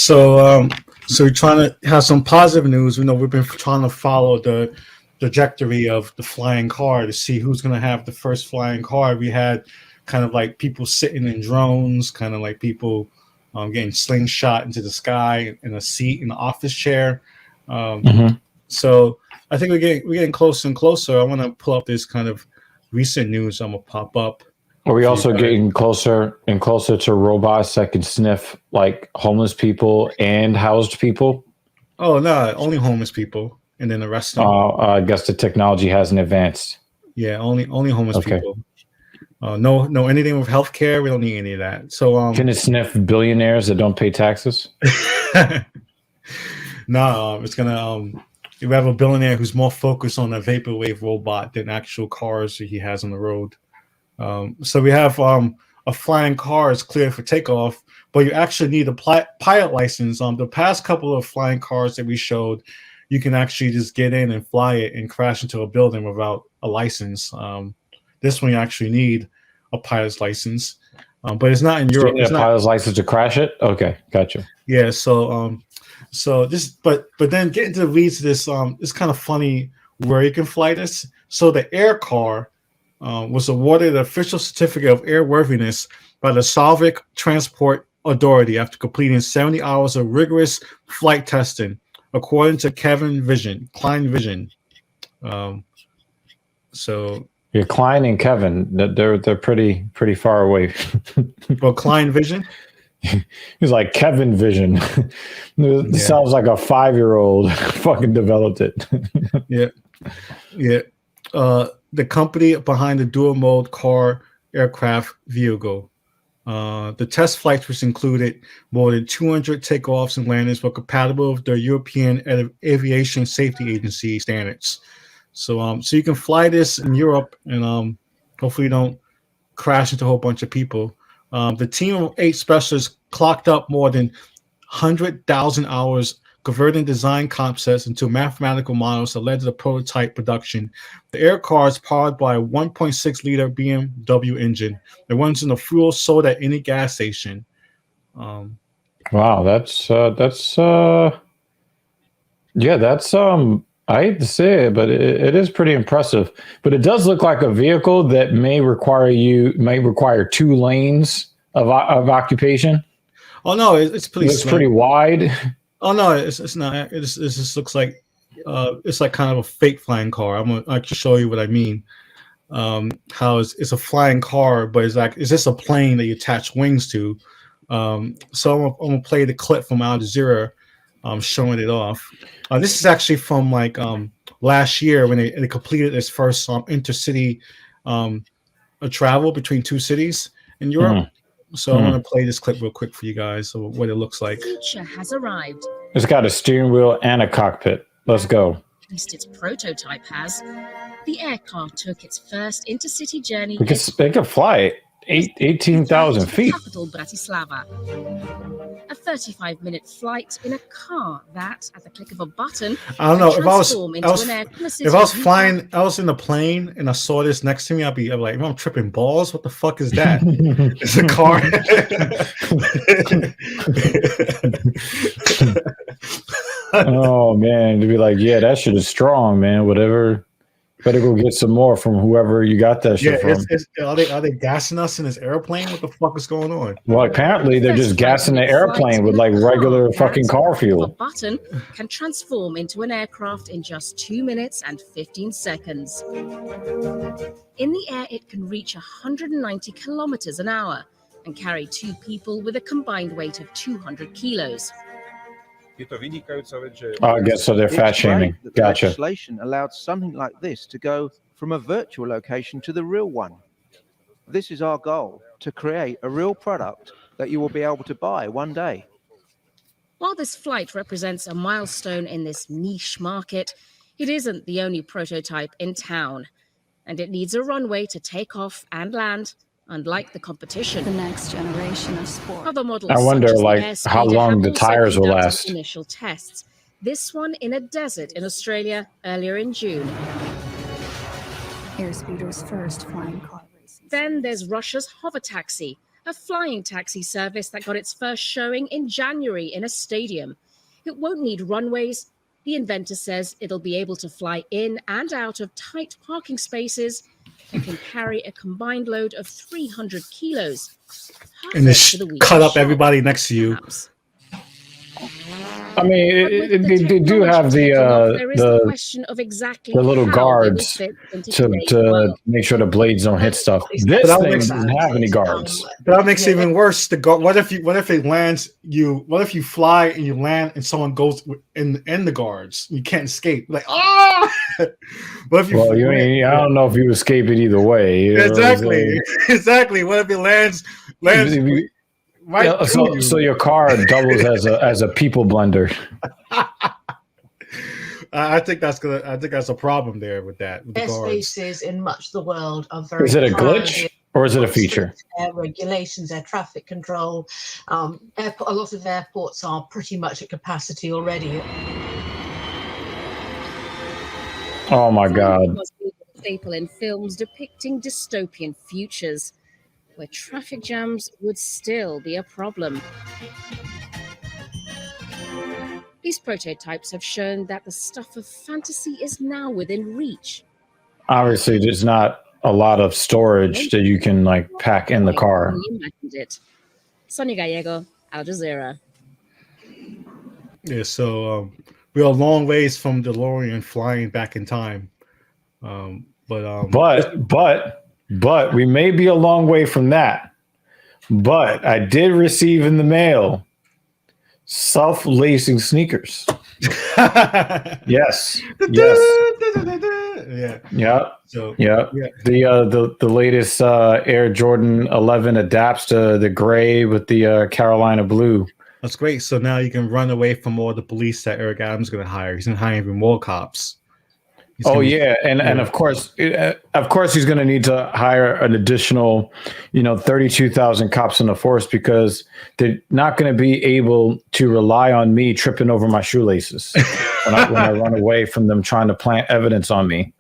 So we're trying to have some positive news. We've been trying to follow the trajectory of the flying car to see who's going to have the first flying car. We had kind of like people sitting in drones, kind of like people getting slingshot into the sky in a seat in the office chair. So I think we're getting closer and closer. I want to pull up this kind of recent news. I'm gonna pop up. Are we also getting closer and closer to robots that can sniff like homeless people and housed people? Oh no, only homeless people, and then the rest of them. I guess the technology hasn't advanced. Yeah, only homeless people. No, anything with healthcare, we don't need any of that. So can it sniff billionaires that don't pay taxes? No, it's gonna you have a billionaire who's more focused on a vaporwave robot than actual cars that he has on the road. So we have a flying car is clear for takeoff, but you actually need a pilot license. The past couple of flying cars that we showed, you can actually just get in and fly it and crash into a building without a license. This one you actually need a pilot's license, but it's not in Europe. You need a pilot's license to crash it? Okay, gotcha. Yeah, so this, but then getting to the weeds of this, it's kind of funny where you can fly this. So the air car was awarded the official certificate of airworthiness by the Slovak Transport Authority after completing 70 hours of rigorous flight testing, according to Klein Vision. So yeah, Klein and Kevin, they're pretty far away. Well, Klein Vision. He's like Kevin Vision. It sounds like a 5-year-old fucking developed it. Yeah. The company behind the dual mode car aircraft vehicle. The test flights, which included more than 200 takeoffs and landings, were compatible with the European Aviation Safety Agency standards. So you can fly this in Europe, and hopefully you don't crash into a whole bunch of people. The team of 8 specialists clocked up more than 100,000 hours converting design concepts into mathematical models that led to the prototype production. The air car is powered by a 1.6-liter BMW engine. It runs in a fuel sold at any gas station. Wow, that's I hate to say it, but it is pretty impressive. But it does look like a vehicle that may require 2 lanes of occupation. Oh no, it's pretty. It's pretty wide. Oh no, it's not. It just looks like it's like kind of a fake flying car. I'm gonna actually show you what I mean. How it's a flying car, but it's just a plane that you attach wings to. So I'm gonna play the clip from Al Jazeera, showing it off. This is actually from like last year when they completed its first intercity travel between 2 cities in Europe. So I'm going to play this clip real quick for you guys, so what it looks like. The future has arrived. It's got a steering wheel and a cockpit. Let's go. At least its prototype has. The air car took its first intercity journey. They could fly 18,000 feet. Capital Bratislava. A 35-minute flight in a car that, at the click of a button, I don't know if I was flying, I was in the plane and I saw this next to me, I'd be like, I'm tripping balls. What the fuck is that? It's a car. Oh man, to be like, yeah, that shit is strong, man. Whatever. Better go get some more from whoever you got that shit from. Are they gassing us in this airplane? What the fuck is going on? Well, apparently they're just gassing the airplane with like regular fucking car fuel. A button can transform into an aircraft in just 2 minutes and 15 seconds. In the air, it can reach 190 kilometers an hour and carry 2 people with a combined weight of 200 kilos. I guess so. They're fat shaming. Gotcha. Legislation allowed something like this to go from a virtual location to the real one. This is our goal, to create a real product that you will be able to buy one day. While this flight represents a milestone in this niche market, it isn't the only prototype in town, and it needs a runway to take off and land. Unlike the competition, the next generation of sport. Other models, I wonder, such as like, how long the tires will last. Initial tests. This one in a desert in Australia earlier in June. Airspeeder's first flying car racing. Then there's Russia's hover taxi, a flying taxi service that got its first showing in January in a stadium. It won't need runways. The inventor says it'll be able to fly in and out of tight parking spaces and can carry a combined load of 300 kilos. And Perfect for the cut weekend up shop, everybody next to you. perhaps. I mean, But with the they do have technology taking off, there is the question of exactly the little how they will guards fit into to today's world. make sure the blades don't hit stuff. It's This But thing makes- doesn't have any guards. That makes it Yeah, even worse. What if it lands you? What if you fly and you land and someone goes in the guards? You can't escape. Like what if you? Well, you ain't, I don't know if you escape it either way. You know what I'm saying? Exactly. What if it lands If you- right yeah, to you? so your car doubles as a people blender. I think that's a problem there with that. With the guards. airspaces in much of the world are very Is it a glitch crowded. or is it a feature? Air regulations, air traffic control. A lot of airports are pretty much at capacity already. Oh my Flying God. cars will be a staple in films depicting dystopian futures, where traffic jams would still be a problem. These prototypes have shown that the stuff of fantasy is now within reach. Obviously, there's not a lot of storage that you can like pack in the car. We imagined it. Sonia Gallego, Al Jazeera. Yeah. So we're a long ways from DeLorean flying back in time. But we may be a long way from that. But I did receive in the mail self-lacing sneakers. Yes. Yeah. Yeah. So Yeah. yeah. The latest Air Jordan 11 adapts to the gray with the Carolina blue. That's great. So now you can run away from all the police that Eric Adams is going to hire. He's going to hire even more cops. And of course he's going to need to hire an additional 32,000 cops in the force because they're not going to be able to rely on me tripping over my shoelaces when I run away from them trying to plant evidence on me.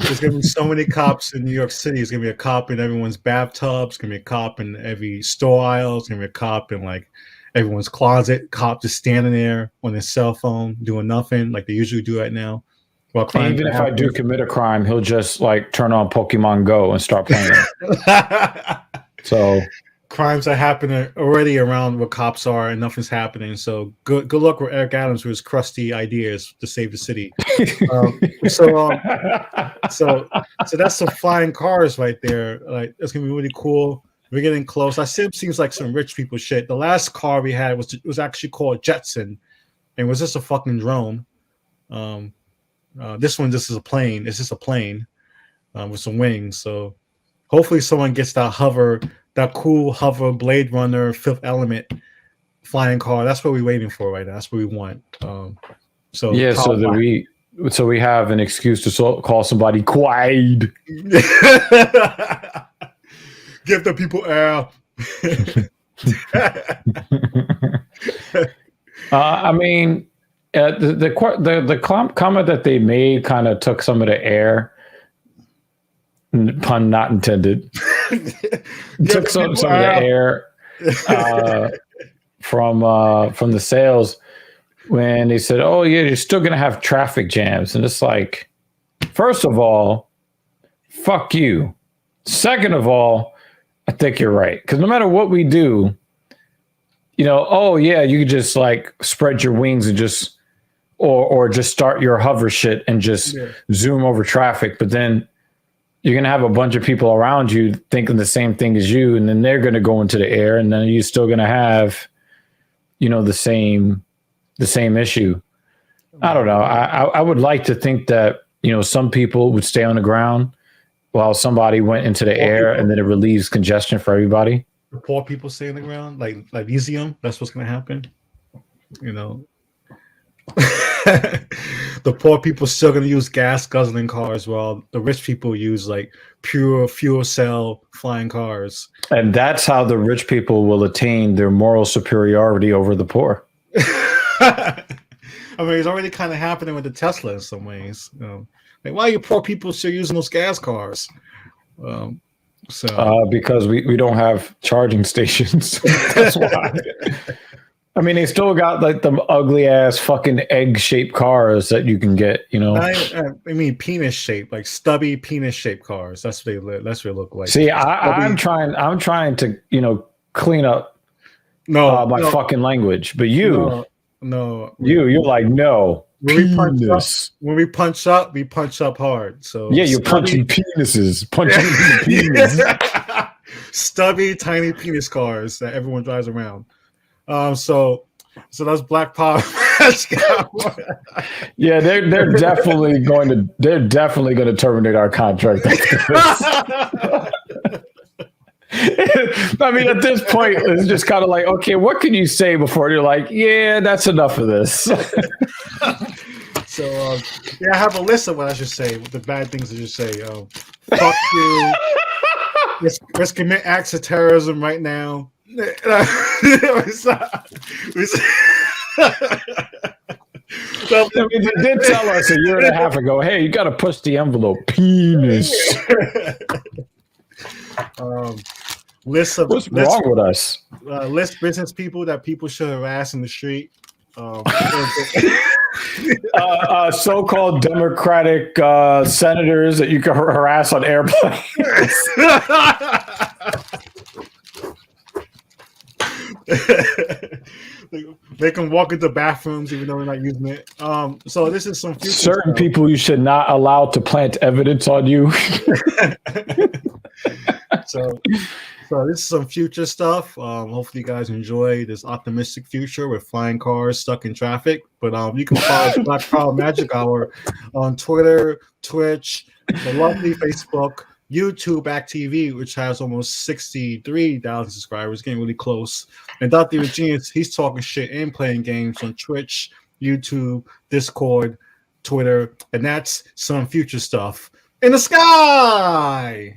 There's going to be so many cops in New York City. There's going to be a cop in everyone's bathtub. There's going to be a cop in every store aisle. There's going to be a cop in like everyone's closet. Cop just standing there on his cell phone doing nothing like they usually do right now. Well, Even if I do commit a crime, he'll just like turn on Pokemon Go and start playing. So crimes are happening already around where cops are, and nothing's happening. So good luck with Eric Adams with his crusty ideas to save the city. So that's some flying cars right there. Like it's gonna be really cool. We're getting close. Seems like some rich people shit. The last car we had was actually called Jetson, and was just a fucking drone. This one just is a plane. It's just a plane with some wings. So hopefully someone gets that cool hover Blade Runner Fifth Element flying car. That's what we're waiting for right now. That's what we want. So we have an excuse to call somebody Quaid. Give the people air. I mean. The comment that they made kind of took some of the air, pun not intended, took some of the air from the sales when they said, "Oh yeah, you're still gonna have traffic jams," and it's like, first of all, fuck you. Second of all, I think you're right because no matter what we do, oh yeah, you could just like spread your wings and just. Or just start your hover shit and just zoom over traffic. But then you're going to have a bunch of people around you thinking the same thing as you. And then they're going to go into the air and then you're still going to have, the same issue. I don't know. I would like to think that, some people would stay on the ground while somebody went into the air and then it relieves congestion for everybody. The poor people stay on the ground, like Elysium. That's what's going to happen. The poor people still going to use gas guzzling cars while the rich people use like pure fuel cell flying cars. And that's how the rich people will attain their moral superiority over the poor. I mean, it's already kind of happening with the Tesla in some ways. Like, why are you poor people still using those gas cars? So because we don't have charging stations. That's why. I mean, they still got like the ugly ass fucking egg shaped cars that you can get. I mean penis shaped, like stubby penis shaped cars. That's what they look like. See, I'm trying to clean up my fucking language, but you're like no. When we punch up hard. So yeah, you're punching penises, penis. Stubby, tiny penis cars that everyone drives around. So that's Black Power. Yeah, they're definitely going to terminate our contract after this. I mean, at this point, it's just kind of like, okay, what can you say before they're like, yeah, that's enough of this. So, I have a list of what I should say, the bad things I should say. Fuck you. Let's commit acts of terrorism right now. They did tell us a year and a half ago, hey, you got to push the envelope. Penis. What's wrong with us? List business people that people should harass in the street. So-called Democratic senators that you can harass on airplanes. They can walk into bathrooms even though they're not using it. So this is some future certain stuff. People you should not allow to plant evidence on you. So this is some future stuff. Hopefully you guys enjoy this optimistic future with flying cars stuck in traffic. But you can follow Black Power Magic Hour on Twitter, Twitch, the lovely Facebook, YouTube, act.tv, which has almost 63,000 subscribers, getting really close. And Dr. Genius, he's talking shit and playing games on Twitch, YouTube, Discord, Twitter, and that's some future stuff in the sky.